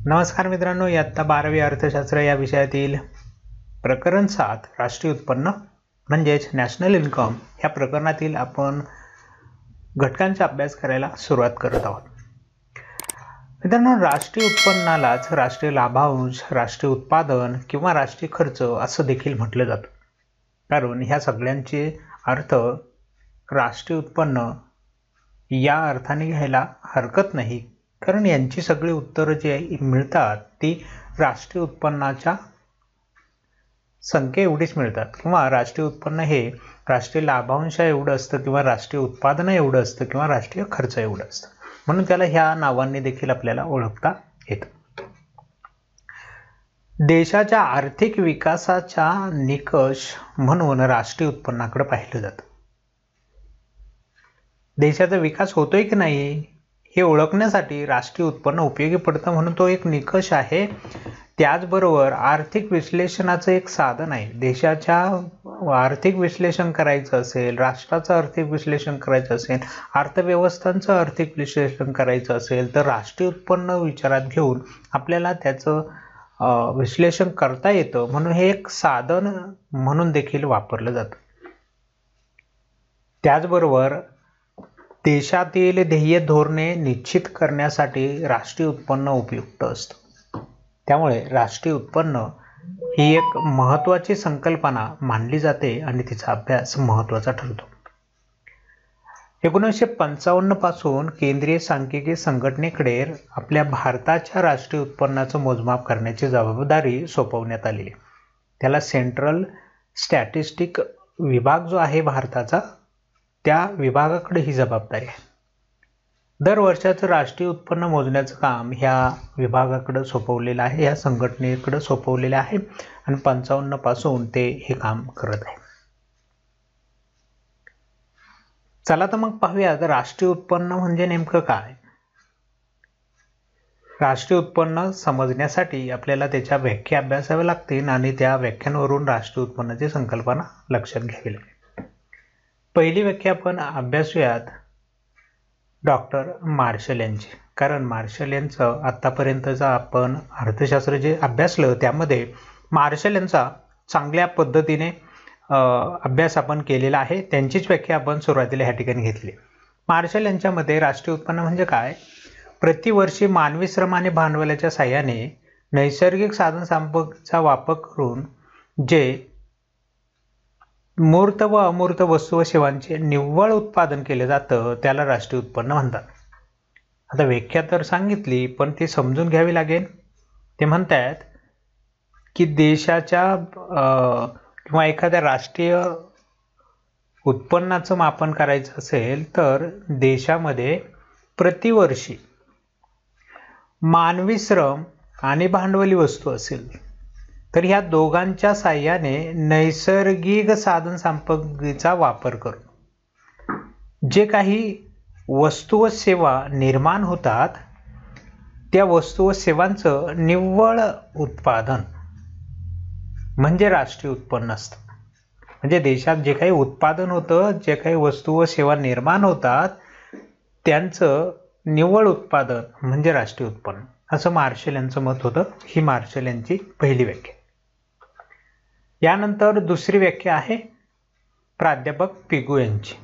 नमस्कार मित्रांनो, इयत्ता 12वी अर्थशास्त्र या विषयातील प्रकरण 7 राष्ट्रीय उत्पन्न म्हणजेच नॅशनल इन्कम या प्रकरणातील आपण घटकांचा अभ्यास करायला सुरुवात करत आहोत. मित्रांनो, राष्ट्रीय उत्पन्नालाच राष्ट्रीय लाभांश, राष्ट्रीय उत्पादन किंवा राष्ट्रीय खर्च असं देखील म्हटलं जातं. कारण ह्या सगळ्यांचे अर्थ राष्ट्रीय उत्पन्न या अर्थाने घ्यायला हरकत नाही, कारण यांची सगळी उत्तरं जी मिळतात ती राष्ट्रीय उत्पन्नाच्या संख्या एवढीच मिळतात, किंवा राष्ट्रीय उत्पन्न हे राष्ट्रीय लाभांश एवढं असतं, किंवा राष्ट्रीय उत्पादन एवढं असतं, किंवा राष्ट्रीय खर्च एवढं असतं. म्हणून त्याला ह्या नावांनी देखील आपल्याला ओळखता येतं. देशाच्या आर्थिक विकासाचा निकष म्हणून राष्ट्रीय उत्पन्नाकडे पाहिलं जातं. देशाचा विकास होतोय की नाही हे ओळखण्यासाठी राष्ट्रीय उत्पन्न उपयोगी पडतं, म्हणून तो एक निकष आहे. त्याचबरोबर आर्थिक विश्लेषणाचं एक साधन आहे. देशाच्या आर्थिक विश्लेषण करायचं असेल, राष्ट्राचं आर्थिक विश्लेषण करायचं असेल, अर्थव्यवस्थांचं आर्थिक विश्लेषण करायचं असेल तर राष्ट्रीय उत्पन्न विचारात घेऊन आपल्याला त्याचं विश्लेषण करता येतं. म्हणून हे एक साधन म्हणून देखील वापरलं जातं. त्याचबरोबर देशातील ध्येय धोरणे निश्चित करण्यासाठी राष्ट्रीय उत्पन्न उपयुक्त असतं. त्यामुळे राष्ट्रीय उत्पन्न ही एक महत्त्वाची संकल्पना मानली जाते आणि तिचा अभ्यास महत्त्वाचा ठरतो. 1955 पासून केंद्रीय सांख्यिकी संघटनेकडे आपल्या भारताच्या राष्ट्रीय उत्पन्नाचं मोजमाप करण्याची जबाबदारी सोपवण्यात आली. त्याला सेंट्रल स्टॅटिस्टिक विभाग जो आहे भारताचा, त्या विभागाकडे ही जबाबदारी आहे. दरवर्षाचं राष्ट्रीय उत्पन्न मोजण्याचं काम ह्या विभागाकडे सोपवलेलं आहे, या संघटनेकडे सोपवलेलं आहे आणि 55 पासून ते हे काम करत आहे. चला तर मग पाहूयात राष्ट्रीय उत्पन्न म्हणजे नेमकं काय. राष्ट्रीय उत्पन्न समजण्यासाठी आपल्याला त्याच्या व्याख्या अभ्यासाव्या लागतील आणि त्या व्याख्यांवरून राष्ट्रीय उत्पन्नाची संकल्पना लक्षात घ्यावी लागेल. पहिली व्याख्या आपण अभ्यासूयात डॉक्टर मार्शल यांची, कारण मार्शल यांचं आत्तापर्यंतचं आपण अर्थशास्त्र जे अभ्यासलं त्यामध्ये मार्शल यांचा चांगल्या पद्धतीने अभ्यास आपण केलेला आहे. त्यांचीच व्याख्या आपण सुरुवातीला ह्या ठिकाणी घेतली. मार्शल यांच्या मते राष्ट्रीय उत्पन्न म्हणजे काय, प्रतिवर्षी मानवी श्रम आणि भांडवलाच्या साह्याने नैसर्गिक साधनसंपत्तीचा वापर करून जे मूर्त व अमूर्त वस्तू व सेवांचे निव्वळ उत्पादन केले जातं त्याला राष्ट्रीय उत्पन्न म्हणतात. आता व्याख्या तर सांगितली, पण ती समजून घ्यावी लागेल. ते म्हणतात की देशाच्या किंवा एखाद्या राष्ट्रीय उत्पन्नाचं मापन करायचं असेल तर देशामध्ये प्रतिवर्षी मानवी श्रम आणि भांडवली वस्तू असेल तर ह्या दोघांच्या साह्याने नैसर्गिक साधनसंपत्तीचा वापर करून जे काही वस्तू व सेवा निर्माण होतात त्या वस्तू व सेवांचं निव्वळ उत्पादन म्हणजे राष्ट्रीय उत्पन्न असतं. म्हणजे देशात जे काही उत्पादन होतं, जे काही वस्तू व सेवा निर्माण होतात त्यांचं निव्वळ उत्पादन म्हणजे राष्ट्रीय उत्पन्न, असं मार्शल यांचं मत होतं. ही मार्शल यांची पहिली व्याख्या. यानंतर दुसरी व्याख्या आहे प्राध्यापक पिगू यांची.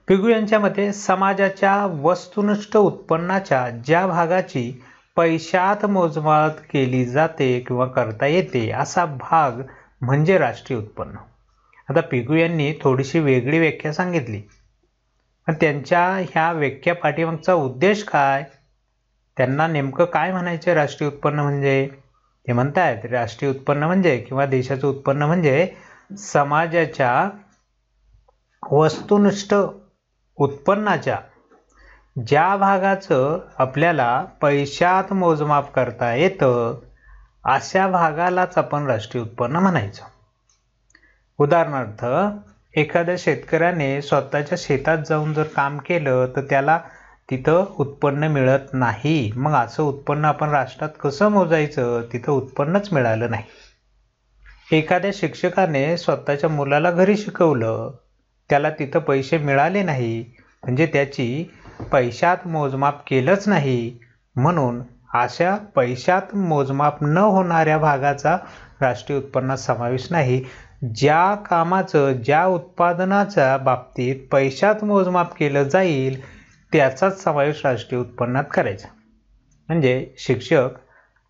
पिगू यांच्या मते समाजाच्या वस्तुनिष्ठ उत्पन्नाच्या ज्या भागाची पैशात मोजमाप केली जाते किंवा करता येते असा भाग म्हणजे राष्ट्रीय उत्पन्न. आता पिगू यांनी थोडीशी वेगळी व्याख्या सांगितली, पण त्यांच्या ह्या व्याख्या पाठीमागचा उद्देश काय, त्यांना नेमकं काय म्हणायचं राष्ट्रीय उत्पन्न म्हणजे. ते म्हणतात राष्ट्रीय उत्पन्न म्हणजे किंवा देशाचं उत्पन्न म्हणजे समाजाच्या वस्तुनिष्ठ उत्पन्नाच्या ज्या भागाचं आपल्याला पैशात मोजमाप करता येतं अशा भागालाच आपण राष्ट्रीय उत्पन्न म्हणायचं. उदाहरणार्थ, एखाद्या शेतकऱ्याने स्वतःच्या शेतात जाऊन जर काम केलं तर त्याला तिथं उत्पन्न मिळत नाही. मग असं उत्पन्न आपण राष्ट्रात कसं मोजायचं, तिथं उत्पन्नच मिळालं नाही. एखाद्या शिक्षकाने स्वतःच्या मुलाला घरी शिकवलं, त्याला तिथं पैसे मिळाले नाही, म्हणजे त्याची पैशात मोजमाप केलंच नाही, म्हणून अशा पैशात मोजमाप न होणाऱ्या भागाचा राष्ट्रीय उत्पन्नात समावेश नाही. ज्या कामाचं, ज्या उत्पादनाच्या बाबतीत पैशात मोजमाप केलं जाईल त्याचाच समावेश राष्ट्रीय उत्पन्नात करायचा. म्हणजे शिक्षक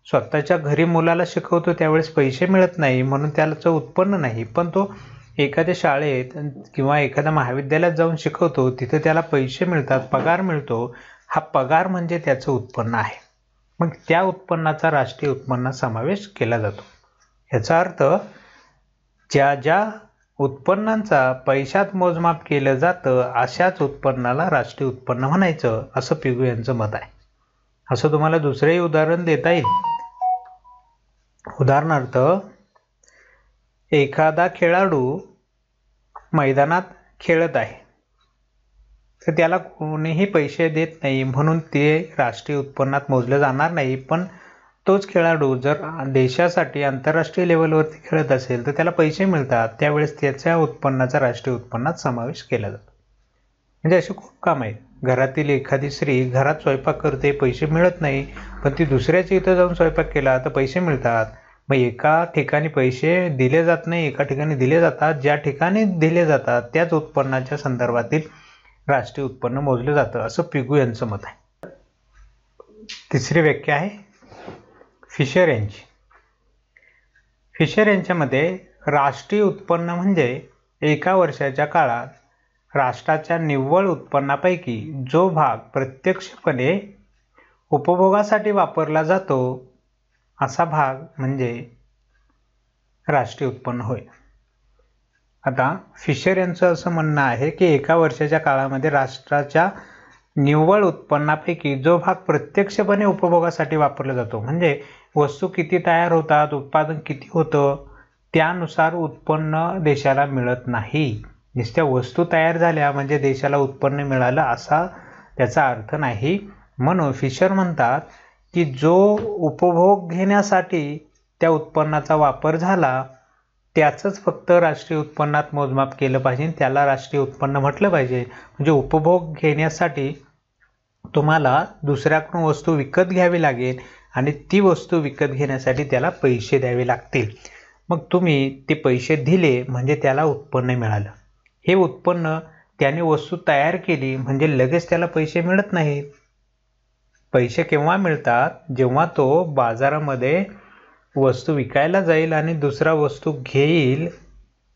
स्वतःच्या घरी मुलाला शिकवतो त्यावेळेस पैसे मिळत नाही म्हणून त्याचं उत्पन्न नाही, पण तो एखाद्या शाळेत किंवा एखाद्या महाविद्यालयात जाऊन शिकवतो, तिथे त्याला पैसे मिळतात, पगार मिळतो. हा पगार म्हणजे त्याचं उत्पन्न आहे. मग त्या उत्पन्नाचा राष्ट्रीय उत्पन्नात समावेश केला जातो. याचा अर्थ ज्या ज्या उत्पन्नांचा पैशात मोजमाप केलं जातं अशाच उत्पन्नाला राष्ट्रीय उत्पन्न म्हणायचं, असं पिगू यांचं मत आहे. असं तुम्हाला दुसरेही उदाहरण देता येईल. उदाहरणार्थ, एखादा खेळाडू मैदानात खेळत आहे तर त्याला कोणीही पैसे देत नाही म्हणून ते राष्ट्रीय उत्पन्नात मोजलं जाणार नाही. पण तोच खेळाडू जर देशासाठी आंतरराष्ट्रीय लेवलवरती खेळत असेल तर त्याला पैसे मिळतात, त्यावेळेस त्याच्या उत्पन्नाचा राष्ट्रीय उत्पन्नात समावेश केला जातो. म्हणजे असे खूप काम आहेत. घरातील एखादी स्त्री घरात स्वयंपाक करते, पैसे मिळत नाही, पण ती दुसऱ्याच्या इथं जाऊन स्वयंपाक केला तर पैसे मिळतात. मग एका ठिकाणी पैसे दिले जात नाही, एका ठिकाणी दिले जातात. ज्या ठिकाणी दिले जातात त्याच उत्पन्नाच्या संदर्भातील राष्ट्रीय उत्पन्न मोजलं जातं, असं पिगू यांचं मत आहे. तिसरी व्याख्या आहे फिशर यांची. फिशर यांच्या मते राष्ट्रीय उत्पन्न म्हणजे एका वर्षाच्या काळात राष्ट्राच्या निव्वळ उत्पन्नापैकी जो भाग प्रत्यक्षपणे उपभोगासाठी वापरला जातो असा भाग म्हणजे राष्ट्रीय उत्पन्न होय. आता फिशर यांचं असं म्हणणं आहे की एका वर्षाच्या काळामध्ये राष्ट्राच्या निव्वळ उत्पन्नापैकी जो भाग प्रत्यक्षपणे उपभोगासाठी वापरला जातो, म्हणजे वस्तू किती तयार होतात, उत्पादन किती होतं, त्यानुसार उत्पन्न देशाला मिळत नाही. नुसत्या वस्तू तयार झाल्या म्हणजे देशाला उत्पन्न मिळालं असा त्याचा अर्थ नाही. म्हणून फिशर म्हणतात की जो उपभोग घेण्यासाठी त्या उत्पन्नाचा वापर झाला त्याचंच फक्त राष्ट्रीय उत्पन्नात मोजमाप केलं पाहिजे, त्याला राष्ट्रीय उत्पन्न म्हटलं पाहिजे. म्हणजे उपभोग घेण्यासाठी तुम्हाला दुसऱ्याकडून वस्तू विकत घ्यावी लागेल आणि ती वस्तू विकत घेण्यासाठी त्याला पैसे द्यावे लागतील. मग तुम्ही ते पैसे दिले म्हणजे त्याला उत्पन्न मिळालं. हे उत्पन्न त्याने वस्तू तयार केली म्हणजे लगेच त्याला पैसे मिळत नाहीत. पैसे केव्हा मिळतात? जेव्हा तो बाजारामध्ये वस्तू विकायला जाईल आणि दुसरा वस्तू घेईल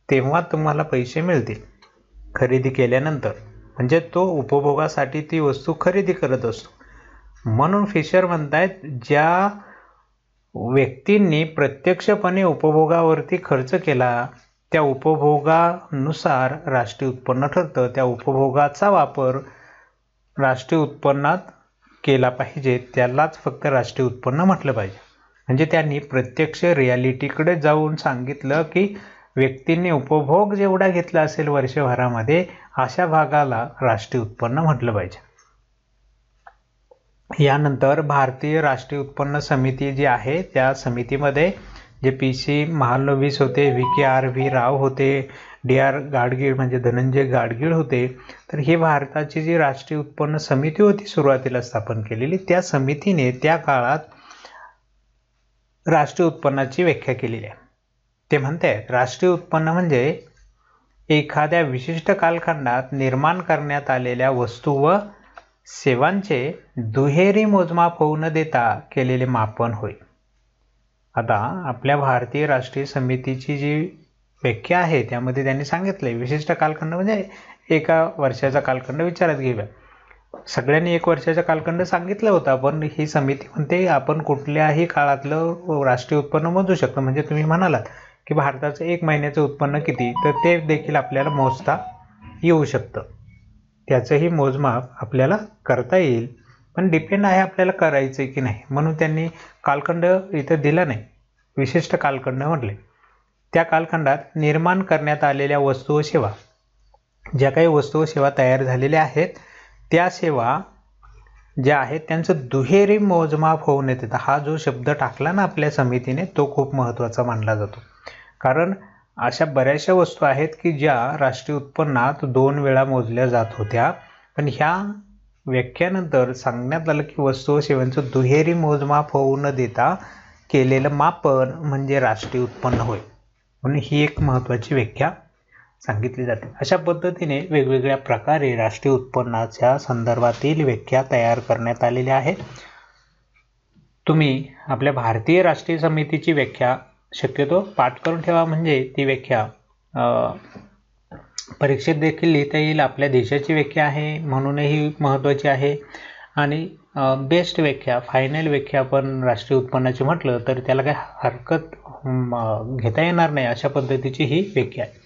तेव्हा तुम्हाला पैसे मिळतील खरेदी केल्यानंतर. म्हणजे तो उपभोगासाठी ती वस्तू खरेदी करत असतो. म्हणून फिशर म्हणतायत ज्या व्यक्तींनी प्रत्यक्षपणे उपभोगावरती खर्च केला त्या उपभोगानुसार राष्ट्रीय उत्पन्न ठरतं. त्या उपभोगाचा वापर राष्ट्रीय उत्पन्नात केला पाहिजे, त्यालाच फक्त राष्ट्रीय उत्पन्न म्हटलं पाहिजे. म्हणजे त्यांनी प्रत्यक्ष रियालिटीकडे जाऊन सांगितलं की व्यक्तींनी उपभोग जेवढा घेतला असेल वर्षभरामध्ये अशा भागाला राष्ट्रीय उत्पन्न म्हटलं पाहिजे. यानंतर भारतीय राष्ट्रीय उत्पन्न समिती जी आहे त्या समितीमध्ये जे PC महालनोबिस होते, VKR राव होते, DR गाडगीळ म्हणजे धनंजय गाडगीळ होते. तर हे भारताची जी राष्ट्रीय उत्पन्न समिती होती सुरुवातीला स्थापन केलेली, त्या समितीने त्या काळात राष्ट्रीय उत्पन्नाची व्याख्या केलेली आहे. ते म्हणतात राष्ट्रीय उत्पन्न म्हणजे एखाद्या विशिष्ट कालखंडात निर्माण करण्यात आलेल्या वस्तू व सेवांचे दुहेरी मोजमाप होऊ न देता केलेले मापन होय. आता आपल्या भारतीय राष्ट्रीय समितीची जी व्याख्या आहे त्यामध्ये त्यांनी सांगितले विशिष्ट कालखंड म्हणजे एका वर्षाचा कालखंड विचारात घेऊया. सगळ्यांनी एक वर्षाचा कालखंड सांगितला होता, पण ही समिती म्हणते आपण कुठल्याही काळातलं राष्ट्रीय उत्पन्न मोजू शकतो. म्हणजे तुम्ही म्हणालात की भारताचं एक महिन्याचं उत्पन्न किती, तर ते देखील आपल्याला मोजता येऊ शकतं. त्याचंही मोजमाप आपल्याला करता येईल, पण डिपेंड आहे आपल्याला करायचं की नाही. म्हणून त्यांनी कालखंड इथं दिला नाही, विशिष्ट कालखंड म्हटले. त्या कालखंडात निर्माण करण्यात आलेल्या वस्तू व सेवा, ज्या काही वस्तू व सेवा तयार झालेल्या आहेत त्या सेवा ज्या आहेत त्यांचं दुहेरी मोजमाप होऊ नये. हा जो शब्द टाकला ना आपल्या समितीने तो खूप महत्त्वाचा मानला जातो. कारण अशा बऱ्याचशा वस्तू आहेत की ज्या राष्ट्रीय उत्पन्नात 2 वेळा मोजल्या जात होत्या, पण ह्या व्याख्यानंतर सांगण्यात आलं की वस्तू व सेवांचं दुहेरी मोजमाप होऊ न देता केलेलं मापन म्हणजे राष्ट्रीय उत्पन्न होय. म्हणून ही एक महत्त्वाची व्याख्या सांगितली जाते. अशा पद्धतीने वेगवेगळ्या प्रकारे राष्ट्रीय उत्पन्नाच्या संदर्भातील व्याख्या तयार करण्यात आलेल्या आहेत. तुम्ही आपल्या भारतीय राष्ट्रीय समितीची व्याख्या शक्यतो पाठ करून ठेवा, म्हणजे ती व्याख्या परीक्षेत देखील लिहिता येईल. आपल्या देशाची व्याख्या आहे म्हणूनही महत्त्वाची आहे. आणि बेस्ट व्याख्या, फायनल व्याख्या आपण राष्ट्रीय उत्पन्नाची म्हटलं तर त्याला काही हरकत घेता येणार नाही, अशा पद्धतीची ही व्याख्या आहे.